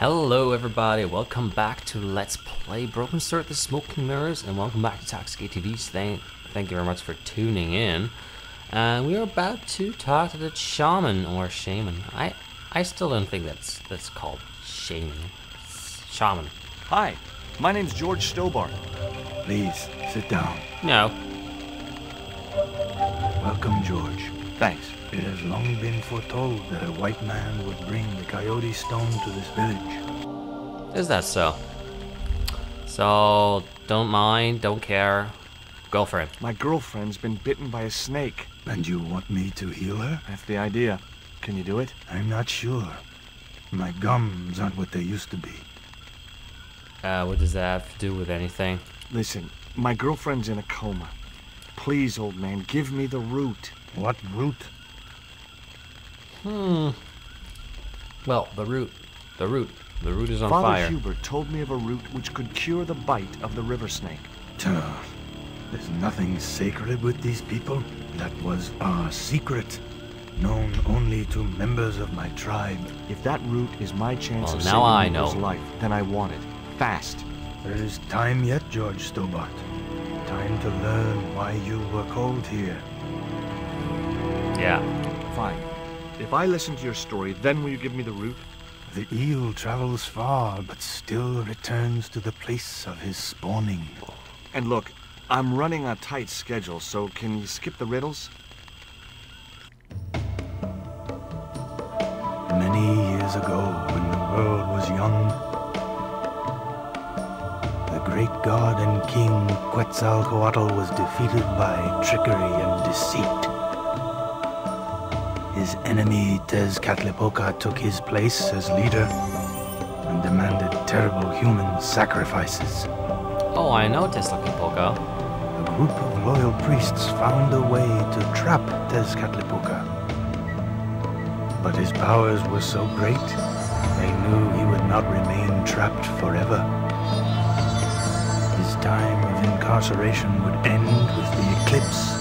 Hello everybody, welcome back to Let's Play Broken Sword the Smoking Mirrors, and welcome back to ToxicateTV. Thank you very much for tuning in. And we are about to talk to the shaman, or shaman. I still don't think that's called shaman. It's shaman. Hi, my name's George Stobart. Please, sit down. No. Welcome, George. Thanks. It has long been foretold that a white man would bring the coyote stone to this village. Is that so? So, don't mind, don't care. Go for it. My girlfriend's been bitten by a snake. And you want me to heal her? That's the idea. Can you do it? I'm not sure. My gums aren't what they used to be. What does that have to do with anything? Listen, my girlfriend's in a coma. Please, old man, give me the root. What root? Well, the root is on Father fire. Hubert told me of a root which could cure the bite of the river snake. There's nothing sacred with these people. That was our secret, known only to members of my tribe. If that root is my chance of now I saving know. people's life, then I want it. Fast. There is time yet, George Stobart. Time to learn why you were called here. Yeah. Fine. If I listen to your story, then will you give me the root? The eel travels far, but still returns to the place of his spawning. And look, I'm running a tight schedule, so can you skip the riddles? Many years ago, when the world was young, the great god and king Quetzalcoatl was defeated by trickery and deceit. His enemy Tezcatlipoca took his place as leader and demanded terrible human sacrifices. Oh, I know Tezcatlipoca. A group of loyal priests found a way to trap Tezcatlipoca. But his powers were so great, they knew he would not remain trapped forever. His time of incarceration would end with the eclipse,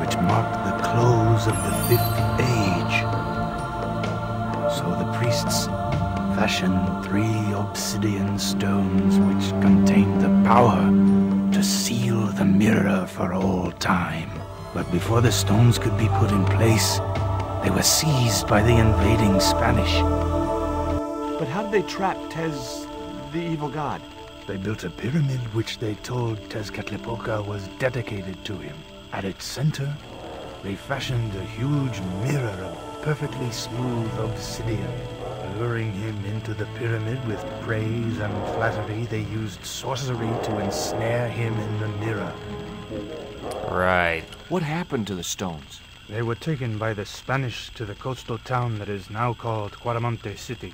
which marked the close of the Fifth Age. So the priests fashioned 3 obsidian stones which contained the power to seal the mirror for all time. But before the stones could be put in place, they were seized by the invading Spanish. But how did they trap Tez, the evil god? They built a pyramid which they told Tezcatlipoca was dedicated to him. At its center, they fashioned a huge mirror of perfectly smooth obsidian. Luring him into the pyramid with praise and flattery, they used sorcery to ensnare him in the mirror. Right. What happened to the stones? They were taken by the Spanish to the coastal town that is now called Cuaramonte City.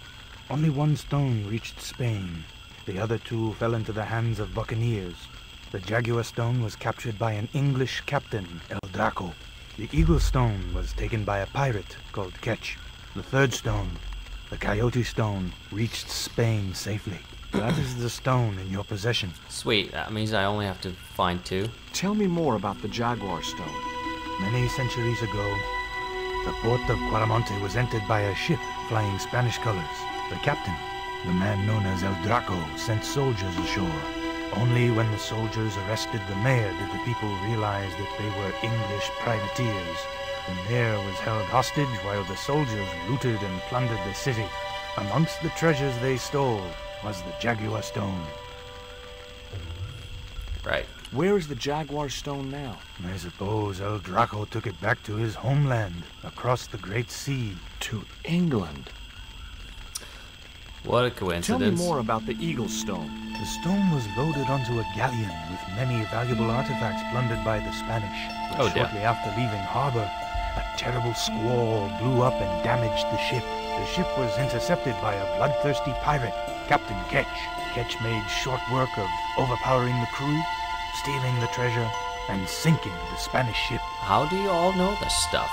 Only 1 stone reached Spain. The other 2 fell into the hands of buccaneers. The Jaguar stone was captured by an English captain, El Draco. The Eagle stone was taken by a pirate called Ketch. The 3rd stone, the Coyote stone, reached Spain safely. That is the stone in your possession. Sweet, that means I only have to find 2. Tell me more about the Jaguar stone. Many centuries ago, the port of Cuaramonte was entered by a ship flying Spanish colors. The captain, the man known as El Draco, sent soldiers ashore. Only when the soldiers arrested the mayor did the people realize that they were English privateers. The mayor was held hostage while the soldiers looted and plundered the city. Amongst the treasures they stole was the Jaguar stone. Right. Where is the Jaguar stone now? I suppose El Draco took it back to his homeland, across the Great Sea. To England. What a Tell coincidence. me more about the Eagle stone. The stone was loaded onto a galleon with many valuable artifacts plundered by the Spanish. But Oh, dear. shortly after leaving harbor, a terrible squall blew up and damaged the ship. The ship was intercepted by a bloodthirsty pirate, Captain Ketch. Ketch made short work of overpowering the crew, stealing the treasure, and sinking the Spanish ship. How do you all know this stuff?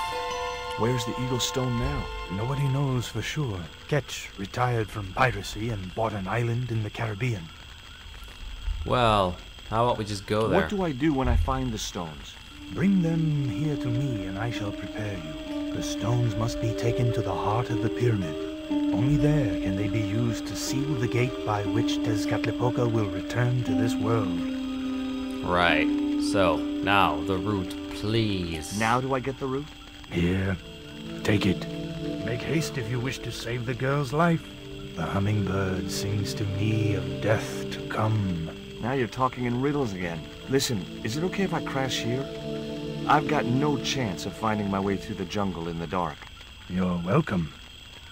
Where's the Eagle stone now? Nobody knows for sure. Ketch retired from piracy and bought an island in the Caribbean. Well, how about we just go there? What do I do when I find the stones? Bring them here to me, and I shall prepare you. The stones must be taken to the heart of the pyramid. Only there can they be used to seal the gate by which Tezcatlipoca will return to this world. Right. So, now, the root, please. Now do I get the root? Here, take it. Make haste if you wish to save the girl's life. The hummingbird sings to me of death to come. Now you're talking in riddles again. Listen, is it okay if I crash here? I've got no chance of finding my way through the jungle in the dark. You're welcome,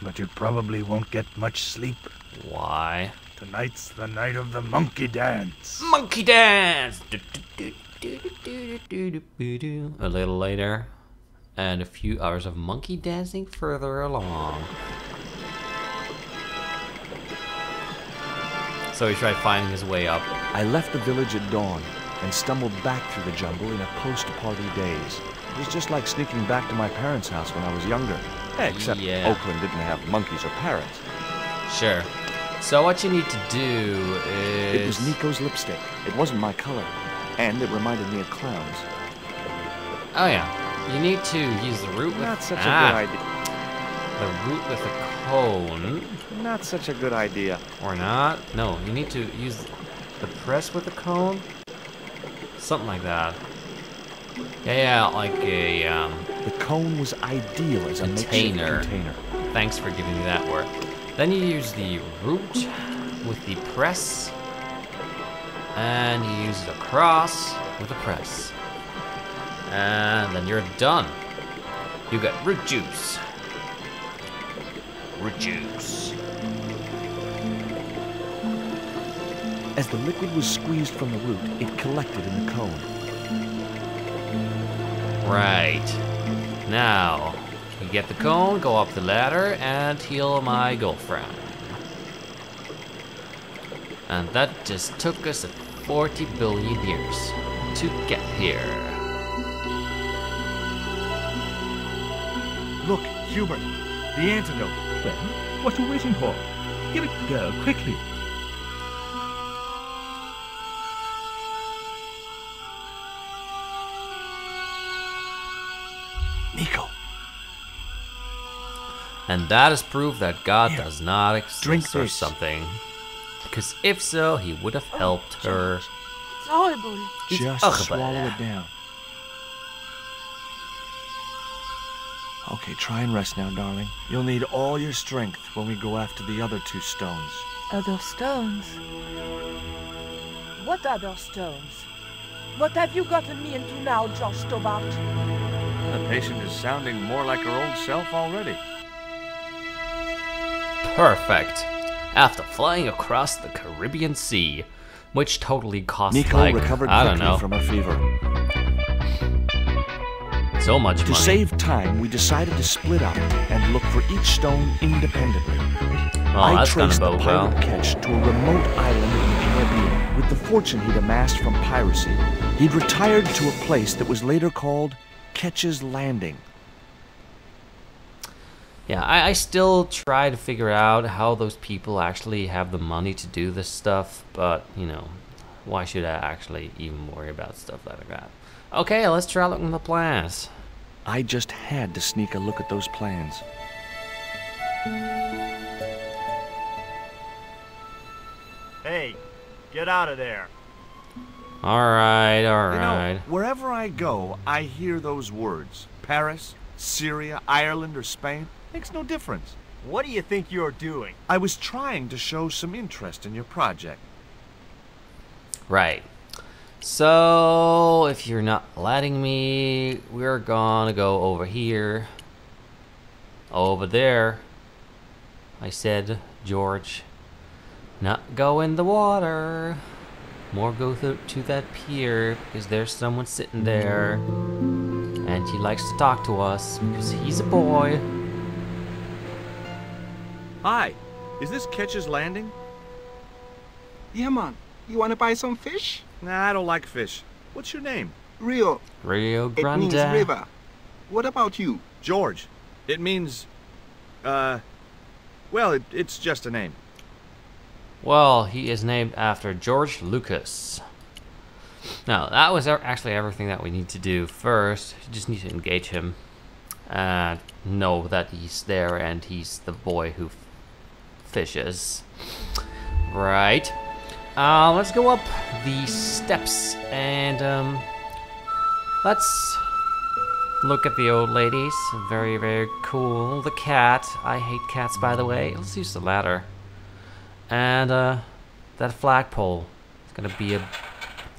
but you probably won't get much sleep. Why? Tonight's the night of the monkey dance. Monkey dance! A little later, and a few hours of monkey dancing further along. So he tried finding his way up. I left the village at dawn and stumbled back through the jungle in a post-party daze. It was just like sneaking back to my parents' house when I was younger. Except Yeah. Oakland didn't have monkeys or parrots. Sure. So what you need to do is... It was Nico's lipstick. It wasn't my color. And it reminded me of clowns. Oh yeah. You need to use the root with... Not such a good idea. The root with a cone. Not such a good idea. Or not. No, you need to use the press with the cone. Something like that. Yeah, like a, The cone was ideal as a makeshift container. Thanks for giving me that word. Then you use the root with the press. And you use the cross with the press. And then you're done. You got root juice. Root juice. As the liquid was squeezed from the root, it collected in the cone. Right. Now, you get the cone, go up the ladder, and heal my girlfriend. And that just took us 40 billion years to get here. Look, Hubert, the antidote. Well, what are you waiting for? Give it to the girl, quickly. Nico. And that is proof that God Here, does not exist drink or this. something. Because if so, he would have helped her. It's horrible. Just horrible. swallow it down. Okay, try and rest now, darling. You'll need all your strength when we go after the other two stones. Other stones? What other stones? What have you gotten me into now, Josh Stobart? The patient is sounding more like her old self already. Perfect. After flying across the Caribbean Sea, which totally cost Nico like, recovered I don't quickly know, from her fever. so much To money. save time, we decided to split up and look for each stone independently. Well, I that's gonna traced the bode pirate well. Ketch to a remote island in the Caribbean. With the fortune he'd amassed from piracy, he'd retired to a place that was later called Ketch's Landing. Yeah, I still try to figure out how those people actually have the money to do this stuff, but, you know, why should I actually even worry about stuff like that? Okay, let's try looking at the plans. I just had to sneak a look at those plans. Hey, get out of there. Alright, You alright. know, wherever I go, I hear those words. Paris, Syria, Ireland, or Spain. Makes no difference. What do you think you're doing? I was trying to show some interest in your project. Right. So, if you're not letting me, we're gonna go over here. Over there. I said, George. Not go in the water. More go to that pier, because there's someone sitting there. And he likes to talk to us, because he's a boy. Hi, is this Ketch's Landing? Yeah, man. You wanna buy some fish? Nah, I don't like fish. What's your name? Rio. Rio It means Grande. river. What about you? George. It means, well, it's just a name. Well, he is named after George Lucas. Now, that was actually everything that we need to do. First, you just need to engage him. Know that he's there and he's the boy who fishes. Right. Let's go up the steps and let's look at the old ladies. Very, very cool. The cat. I hate cats, by the way. Let's use the ladder. And that flagpole is gonna be a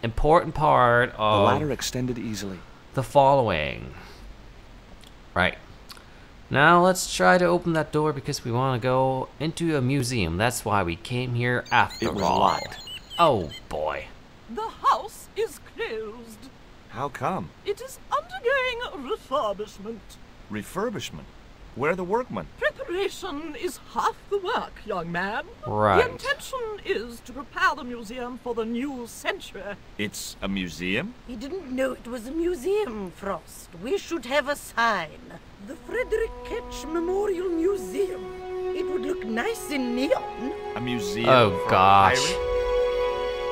important part of The ladder extended easily. the following. Right. Now let's try to open that door because we want to go into a museum. That's why we came here after It was all. locked. Oh boy. The house is closed. How come? It is undergoing refurbishment. Refurbishment? Where are the workmen? Preparation is half the work, young man. Right. The intention is to prepare the museum for the new century. It's a museum? He didn't know it was a museum, Frost. We should have a sign. The Frederick Ketch Memorial Museum. It would look nice in neon. A museum Oh for gosh. pirates?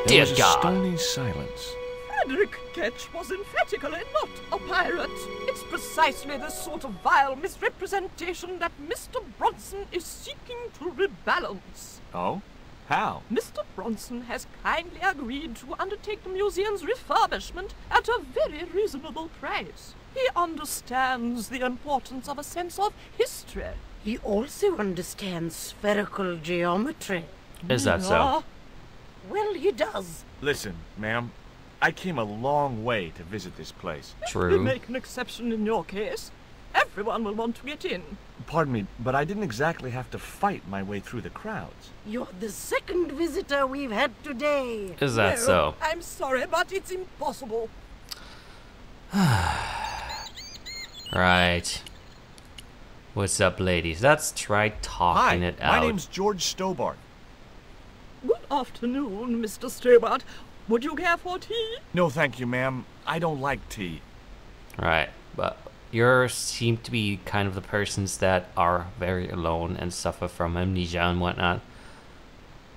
There Dear was a God. stony silence. Frederick Ketch was emphatically not a pirate. It's precisely this sort of vile misrepresentation that Mr. Bronson is seeking to rebalance. Oh? How? Mr. Bronson has kindly agreed to undertake the museum's refurbishment at a very reasonable price. He understands the importance of a sense of history. He also understands spherical geometry. Is that so? Well, he does. Listen, ma'am. I came a long way to visit this place. We True. make an exception in your case. Everyone will want to get in. Pardon me, but I didn't exactly have to fight my way through the crowds. You're the second visitor we've had today. Is that No, so? I'm sorry, but it's impossible. Right. What's up, ladies? Let's try Hi, talking it out. my name's George Stobart. Good afternoon, Mr. Stobart. Would you care for tea? No, thank you, ma'am. I don't like tea. Right, but you seem to be kind of the persons that are very alone and suffer from amnesia and whatnot.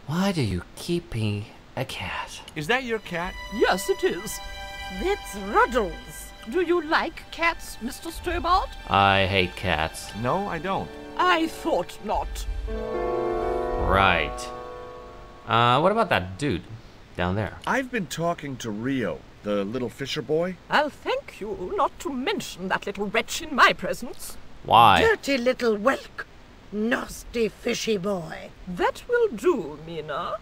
Why do you keep me a cat? Is that your cat? Yes, it is. That's Ruddles. Do you like cats, Mr. Stobart? I hate cats. No, I don't. I thought not. Right. What about that dude down there? I've been talking to Rio, the little fisher boy. I'll thank you not to mention that little wretch in my presence. Why? Dirty little whelk. Nasty fishy boy. That will do, Mina.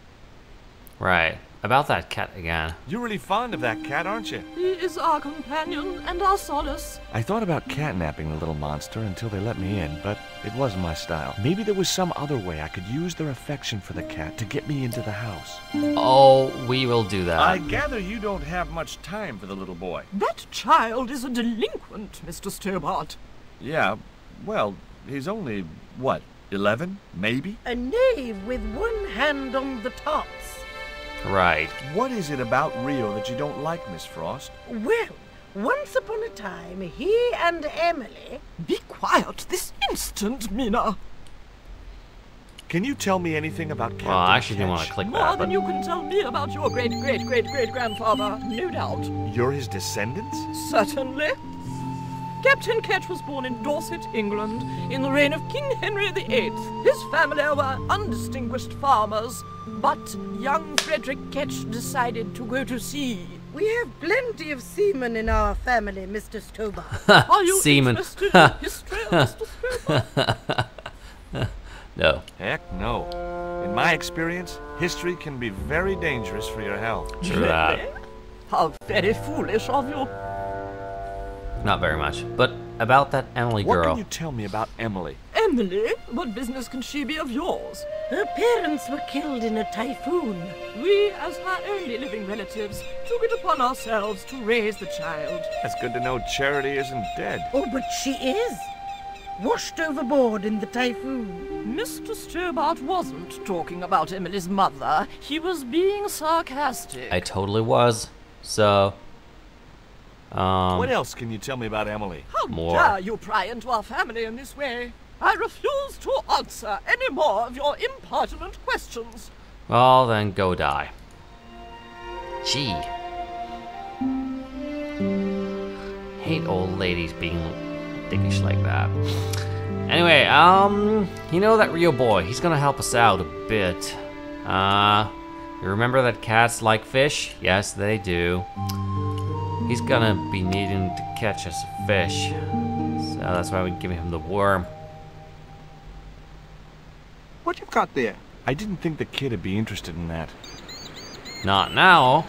Right. About that cat again. You're really fond of that cat, aren't you? He is our companion and our solace. I thought about catnapping the little monster until they let me in, but it wasn't my style. Maybe there was some other way I could use their affection for the cat to get me into the house. Oh, we will do that. I gather you don't have much time for the little boy. That child is a delinquent, Mr. Stobart. Yeah, well, he's only, what, 11, maybe? A knave with one hand on the tops. Right. What is it about Rio that you don't like, Miss Frost? Well, once upon a time, he and Emily... Be quiet this instant, Mina. Can you tell me anything about Captain Well, I actually didn't want to Ketch? click More that, than but you can tell me about your great-great-great-great-grandfather, no doubt. You're his descendants? Certainly. Captain Ketch was born in Dorset, England, in the reign of King Henry VIII. His family were undistinguished farmers, but young Frederick Ketch decided to go to sea. We have plenty of seamen in our family, Mr. Stobart. Are you Seaman. interested in history, Mr. Stobart? no. Heck no. In my experience, history can be very dangerous for your health. True that. Really? How very foolish of you. Not very much. But about that Emily What girl. can you tell me about Emily? Emily, what business can she be of yours? Her parents were killed in a typhoon. We, as her only living relatives, took it upon ourselves to raise the child. That's good to know Charity isn't dead. Oh, but she is. Washed overboard in the typhoon. Mr. Stobart wasn't talking about Emily's mother. He was being sarcastic. I totally was. So. What else can you tell me about Emily? How more. dare you pry into our family in this way? I refuse to answer any more of your impertinent questions. Well, then go die. Gee. Hate old ladies being dickish like that. Anyway, you know that Rio boy, he's gonna help us out a bit. You remember that cats like fish? Yes, they do. He's gonna be needing to catch us a fish. So that's why we give him the worm. What you got there? I didn't think the kid would be interested in that. Not now.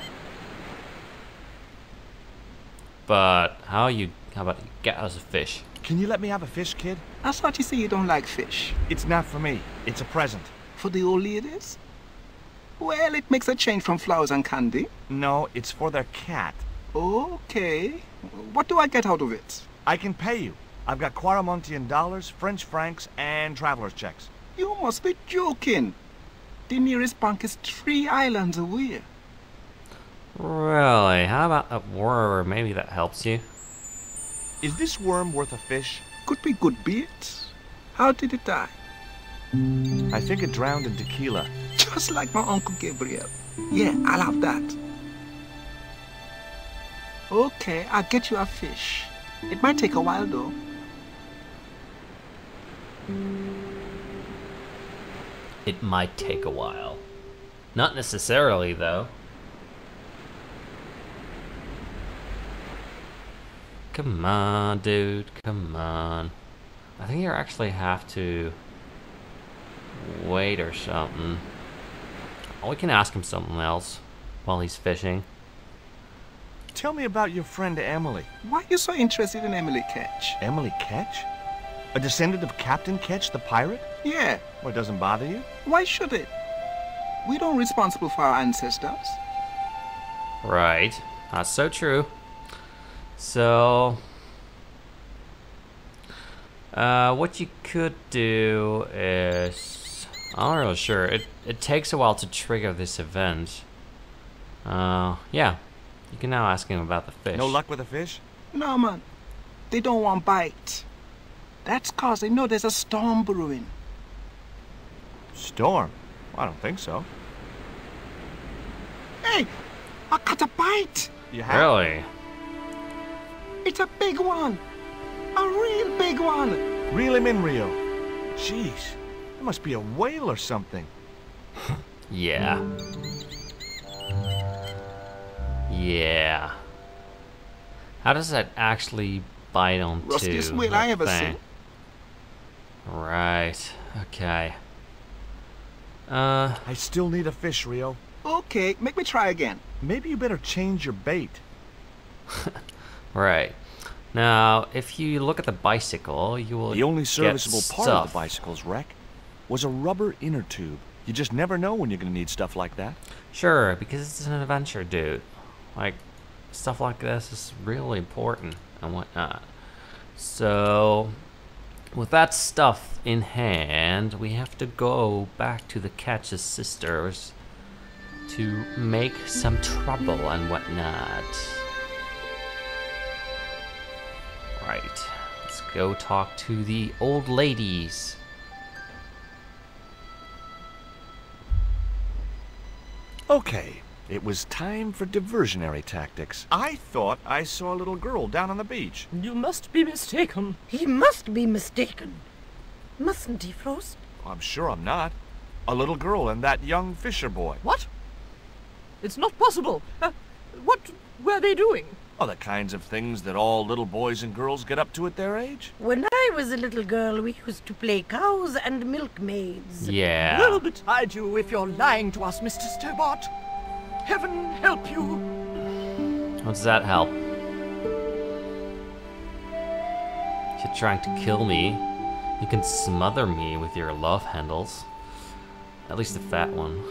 But how about you get us a fish? Can you let me have a fish, kid? I thought you say you don't like fish. It's not for me. It's a present. For the old ladies? Well, it makes a change from flowers and candy. No, it's for their cat. Okay. What do I get out of it? I can pay you. I've got Quaramontian dollars, French francs, and traveler's checks. You must be joking. The nearest bank is 3 islands away. Really? How about a worm? Maybe that helps you. Is this worm worth a fish? Could be good bait. How did it die? I think it drowned in tequila. Just like my Uncle Gabriel. Yeah, I'll have that. Okay, I'll get you a fish. It might take a while though. It might take a while. Not necessarily, though. Come on, dude. Come on. I think you actually have to wait or something. Oh, we can ask him something else while he's fishing. Tell me about your friend Emily. Why are you so interested in Emily Ketch? Emily Ketch? A descendant of Captain Ketch, the pirate? Yeah. Well, it doesn't bother you? Why should it? We don't responsible for our ancestors. Right. That's so true. So, what you could do is, I'm not really sure. It takes a while to trigger this event. Yeah. You can now ask him about the fish. No luck with the fish? No, man. They don't want bite. That's cause they know there's a storm brewing. Storm? I don't think so. Hey! I caught a bite! You have? Really? It's a big one! A real big one! Reel him in, Rio. Jeez. It must be a whale or something. Yeah. Yeah. How does that actually bite onto Rustiest whale the I ever thing? seen. Right. Okay. I still need a fish, Rio. Okay, make me try again. Maybe you better change your bait. Right. Now, if you look at the bicycle, you will The only get serviceable part of stuff. the bicycle's wreck was a rubber inner tube. You just never know when you're going to need stuff like that. Sure, because it's an adventure, dude. Like, stuff like this is really important and whatnot. So, with that stuff in hand, we have to go back to the Ketch's sisters to make some trouble and whatnot. Right, let's go talk to the old ladies. Okay, it was time for diversionary tactics. I thought I saw a little girl down on the beach. You must be mistaken. He must be mistaken. Mustn't he, Frost? I'm sure I'm not. A little girl and that young fisher boy. What? It's not possible. What were they doing? Oh, the kinds of things that all little boys and girls get up to at their age. When I was a little girl, we used to play cows and milkmaids. Yeah. Well betide you if you're lying to us, Mr. Stobart. Heaven help you. How does that help? If you're trying to kill me, you can smother me with your love handles. At least the fat one.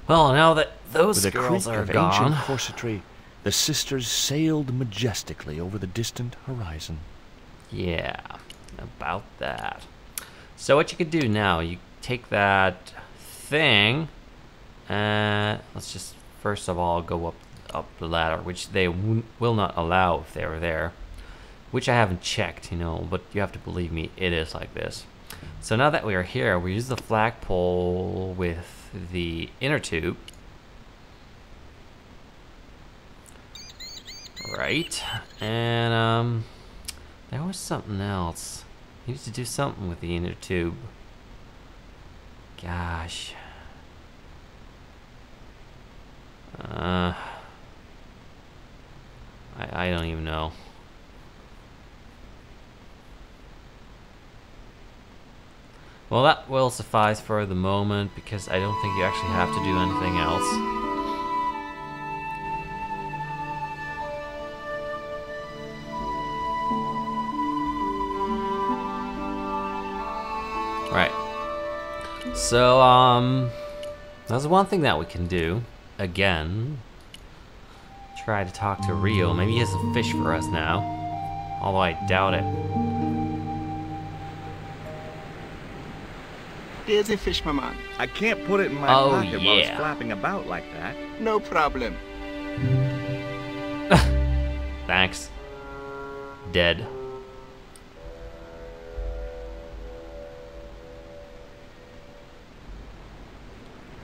Well, now that those With a girls creak are of gone, ancient corsetry, the sisters sailed majestically over the distant horizon. yeah, about that. So what you could do now, you take that thing, and let's just first of all go up the ladder, which they will not allow if they were there, which I haven't checked, you know, but you have to believe me, it is like this. So now that we are here, we use the flagpole with the inner tube. Right. And there was something else. He used to do something with the inner tube. Gosh. I don't even know. Well, that will suffice for the moment because I don't think you actually have to do anything else. Right. So, there's one thing that we can do. Again. Try to talk to Rio. Maybe he has a fish for us now. Although I doubt it. There's a fish, my man. I can't put it in my Oh, pocket while it's yeah. flapping about like that. No problem. Thanks. Dead.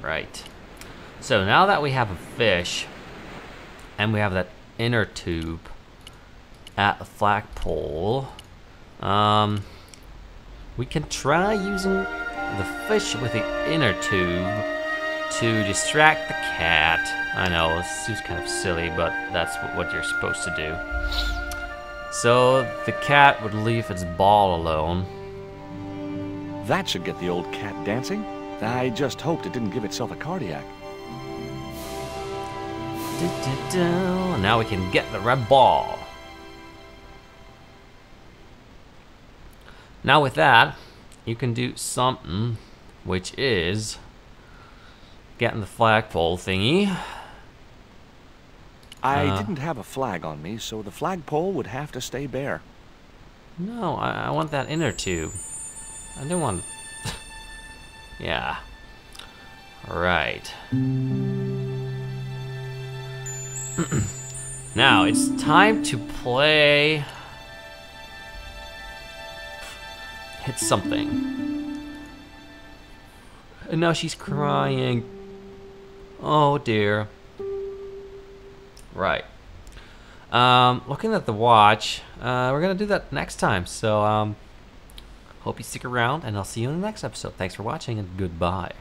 Right. So now that we have a fish, and we have that inner tube at the flagpole, we can try using the fish with the inner tube to distract the cat. I know, this seems kind of silly, but that's what you're supposed to do. So the cat would leave its ball alone. That should get the old cat dancing. I just hoped it didn't give itself a cardiac. And now we can get the red ball. Now with that, you can do something, which is getting the flagpole thingy. I didn't have a flag on me, so the flagpole would have to stay bare. No, I want that inner tube. I don't want... Yeah. Right. Now, it's time to play... Hit something. And now she's crying. Oh dear. Right. Looking at the watch, we're gonna do that next time. So, hope you stick around, and I'll see you in the next episode. Thanks for watching, and goodbye.